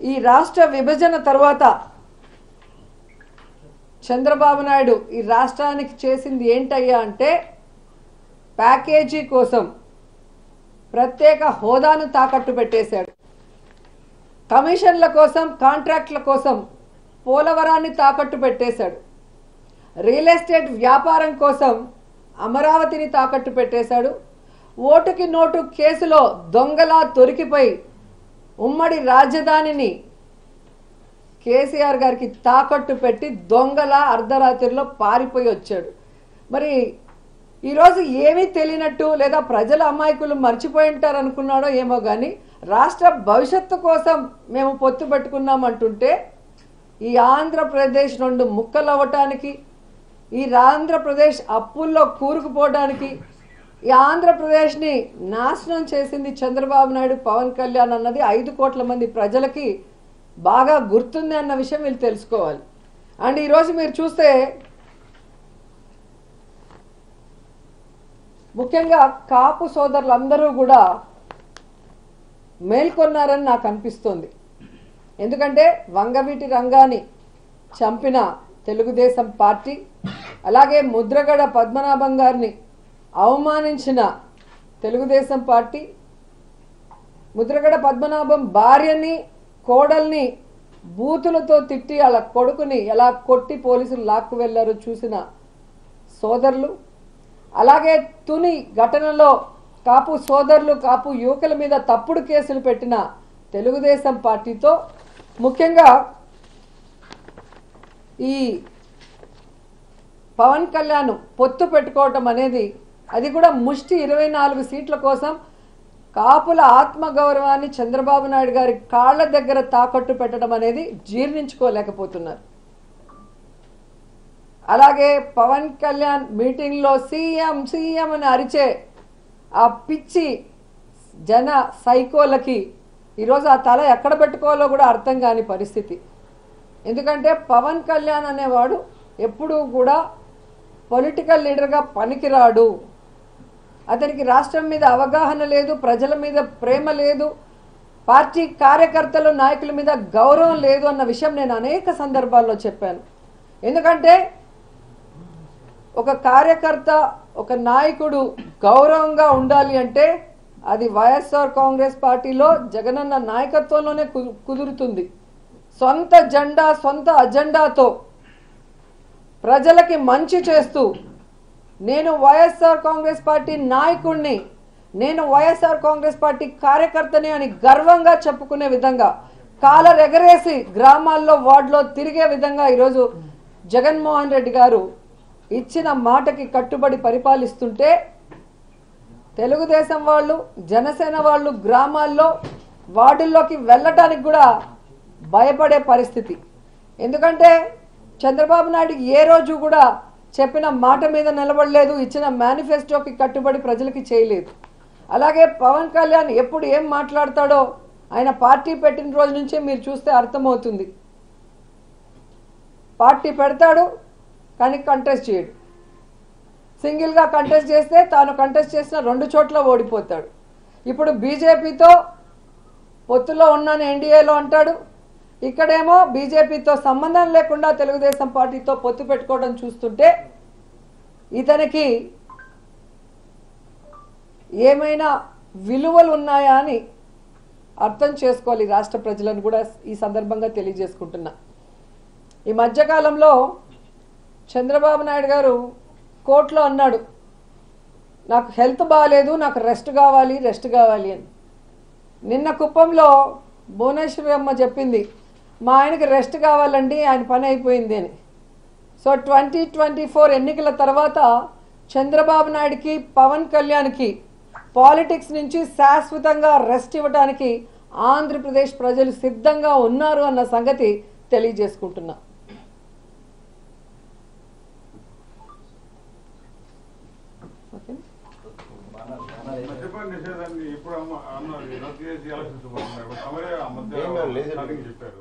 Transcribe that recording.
ఈ రాష్ట్ర విభజన తర్వాత చంద్రబాబు నాయుడు ఈ రాష్ట్రానికి చేసింది ఏంటయ్యా అంటే ప్యాకేజీ కోసం ప్రత్యేక హోదాను తాకట్టు పెట్టేశాడు. కమిషన్ల కోసం, కాంట్రాక్ట్ల కోసం పోలవరాన్ని తాకట్టు పెట్టేశాడు. రియల్ ఎస్టేట్ వ్యాపారం కోసం అమరావతిని తాకట్టు పెట్టేశాడు. ఓటుకి నోటు కేసులో దొంగలా దొరికిపోయి ఉమ్మడి రాజధానిని కేసీఆర్ గారికి తాకట్టు పెట్టి దొంగలా అర్ధరాత్రిలో పారిపోయి వచ్చాడు. మరి ఈరోజు ఏమీ తెలియనట్టు లేదా ప్రజల అమాయకులు మర్చిపోయి ఉంటారు అనుకున్నాడో ఏమో కానీ రాష్ట్ర భవిష్యత్తు కోసం మేము పొత్తు పెట్టుకున్నామంటుంటే ఈ ఆంధ్రప్రదేశ్ రెండు ముక్కలవ్వటానికి, ఈ ఆంధ్రప్రదేశ్ అప్పుల్లో కూరుకుపోవడానికి, ఈ ఆంధ్రప్రదేశ్ని నాశనం చేసింది చంద్రబాబు నాయుడు, పవన్ కళ్యాణ్ అన్నది 5 కోట్ల మంది ప్రజలకి బాగా గుర్తుంది అన్న విషయం వీళ్ళు తెలుసుకోవాలి. అండ్ ఈరోజు మీరు చూస్తే ముఖ్యంగా కాపు సోదరులందరూ కూడా మేల్కొన్నారని నాకు అనిపిస్తుంది. ఎందుకంటే వంగవీటి రంగాన్ని చంపిన తెలుగుదేశం పార్టీ, అలాగే ముద్రగడ పద్మనాభం గారిని అవమానించిన తెలుగుదేశం పార్టీ, ముద్రగడ పద్మనాభం భార్యని, కోడల్ని బూతులతో తిట్టి వాళ్ళ కొడుకుని ఎలా కొట్టి పోలీసులు లాక్కు వెళ్లారో చూసిన సోదరులు, అలాగే తుని ఘటనలో కాపు సోదరులు, కాపు యువకుల మీద తప్పుడు కేసులు పెట్టిన తెలుగుదేశం పార్టీతో ముఖ్యంగా ఈ పవన్ కళ్యాణ్ పొత్తు పెట్టుకోవటం అనేది, అది కూడా ముష్టి 24 సీట్ల కోసం కాపుల ఆత్మగౌరవాన్ని చంద్రబాబు నాయుడు గారి కాళ్ళ దగ్గర తాకట్టు పెట్టడం అనేది జీర్ణించుకోలేకపోతున్నారు. అలాగే పవన్ కళ్యాణ్ మీటింగ్లో సీఎం సీఎం అని అరిచే ఆ పిచ్చి జన సైకోలకి ఈరోజు ఆ తల ఎక్కడ పెట్టుకోవాలో కూడా అర్థం కాని పరిస్థితి. ఎందుకంటే పవన్ కళ్యాణ్ అనేవాడు ఎప్పుడూ కూడా పొలిటికల్ లీడర్గా పనికిరాడు. అతనికి రాష్ట్రం మీద అవగాహన లేదు, ప్రజల మీద ప్రేమ లేదు, పార్టీ కార్యకర్తలు నాయకుల మీద గౌరవం లేదు అన్న విషయం నేను అనేక సందర్భాల్లో చెప్పాను. ఎందుకంటే ఒక కార్యకర్త, ఒక నాయకుడు గౌరవంగా ఉండాలి అంటే అది వైఎస్ఆర్ కాంగ్రెస్ పార్టీలో జగనన్న నాయకత్వంలోనే కుదురుతుంది. సొంత జెండా, సొంత అజెండాతో ప్రజలకి మంచి చేస్తూ నేను వైఎస్ఆర్ కాంగ్రెస్ పార్టీ నాయకుడిని, నేను వైఎస్ఆర్ కాంగ్రెస్ పార్టీ కార్యకర్తని అని గర్వంగా చెప్పుకునే విధంగా, కాలర్ ఎగరేసి గ్రామాల్లో వార్డులో తిరిగే విధంగా ఈరోజు జగన్మోహన్ రెడ్డి గారు ఇచ్చిన మాటకి కట్టుబడి పరిపాలిస్తుంటే తెలుగుదేశం వాళ్ళు, జనసేన వాళ్ళు గ్రామాల్లో వార్డుల్లోకి వెళ్ళటానికి కూడా భయపడే పరిస్థితి. ఎందుకంటే చంద్రబాబు నాయుడు ఏ రోజు కూడా చెప్పిన మాట మీద నిలబడలేదు, ఇచ్చిన మేనిఫెస్టోకి కట్టుబడి ప్రజలకి చేయలేదు. అలాగే పవన్ కళ్యాణ్ ఎప్పుడు ఏం మాట్లాడతాడో ఆయన పార్టీ పెట్టిన రోజు నుంచే మీరు చూస్తే అర్థమవుతుంది. పార్టీ పెడతాడు కానీ కంటెస్ట్ చేయడు. సింగిల్గా కంటెస్ట్ చేస్తే తాను కంటెస్ట్ చేసిన 2 చోట్ల ఓడిపోతాడు. ఇప్పుడు బీజేపీతో పొత్తులో ఉన్నాను ఎన్డీఏలో అంటాడు, ఇక్కడేమో బీజేపీతో సంబంధం లేకుండా తెలుగుదేశం పార్టీతో పొత్తు పెట్టుకోవడం చూస్తుంటే ఇతనికి ఏమైనా విలువలు ఉన్నాయా అని అర్థం చేసుకోవాలి రాష్ట్ర ప్రజలను కూడా ఈ సందర్భంగా తెలియజేసుకుంటున్నా. ఈ మధ్యకాలంలో చంద్రబాబు నాయుడు గారు కోర్టులో అన్నాడు, నాకు హెల్త్ బాగాలేదు, నాకు రెస్ట్ కావాలి అని. నిన్న కుప్పంలో భువనేశ్వరి అమ్మ చెప్పింది, మా ఆయనకి రెస్ట్ కావాలండి, ఆయన పని అయిపోయింది అని. సో 2024 ఎన్నికల తర్వాత చంద్రబాబు నాయుడుకి, పవన్ కళ్యాణ్కి పాలిటిక్స్ నుంచి శాశ్వతంగా రెస్ట్ ఇవ్వడానికి ఆంధ్రప్రదేశ్ ప్రజలు సిద్ధంగా ఉన్నారు అన్న సంగతి తెలియజేసుకుంటున్నా. నిషేధాన్ని ఇప్పుడు రద్దు చేసి ఎలక్షన్స్ చెప్పారు.